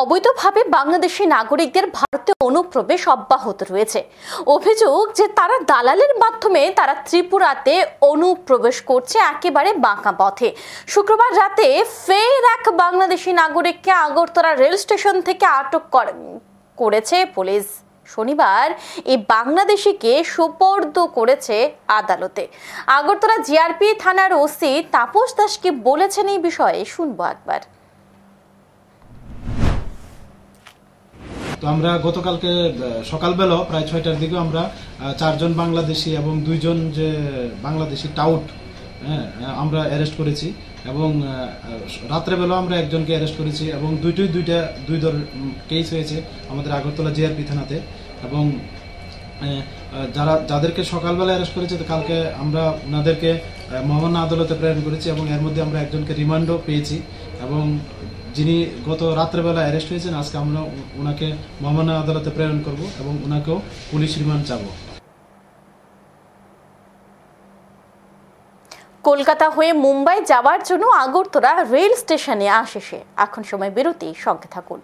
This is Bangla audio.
অবৈধভাবে বাংলাদেশি নাগরিকদের ভারতে অনুপ্রবেশ অব্যাহত রয়েছে। অভিযোগ যে তারা দালালের মাধ্যমে তারা ত্রিপুরাতে অনুপ্রবেশ করছে একেবারে বাঁকা পথে। শুক্রবার রাতে ফের এক বাংলাদেশি নাগরিককে আগরতলা রেল স্টেশন থেকে আটক করেছে পুলিশ। শনিবার এই বাংলাদেশিকে সোপর্দ করেছে আদালতে। আগরতলা জিআরপি থানার ওসি তাপস দাস কি বলেছেন এই বিষয়ে শুনবো একবার। তো আমরা গতকালকে সকালবেলা প্রায় 6টার দিকে আমরা 4 জন বাংলাদেশি এবং 2 জন যে বাংলাদেশি টাউট আমরা অ্যারেস্ট করেছি এবং রাত্রেবেলা আমরা একজনকে অ্যারেস্ট করেছি এবং দুই কেস হয়েছে আমাদের আগরতলা জিআরপি থানাতে। এবং যাদেরকে সকালবেলা অ্যারেস্ট করেছে কালকে আমরা ওনাদেরকে মহামান্য আদালতে প্রেরণ করেছি এবং এর মধ্যে আমরা একজনকে রিমান্ডও পেয়েছি এবং যিনি গত রাত্রেবেলা অ্যারেস্ট হয়েছেন আজকে আমরা ওনাকে মহামান্য আদালতে প্রেরণ করব এবং ওনাকেও পুলিশ রিমান্ড চাবো। কলকাতা হয়ে মুম্বাই যাওয়ার জন্য আগরতলা রেল স্টেশনে আসে সে। এখন সময় বিরতি, সঙ্গে থাকুন।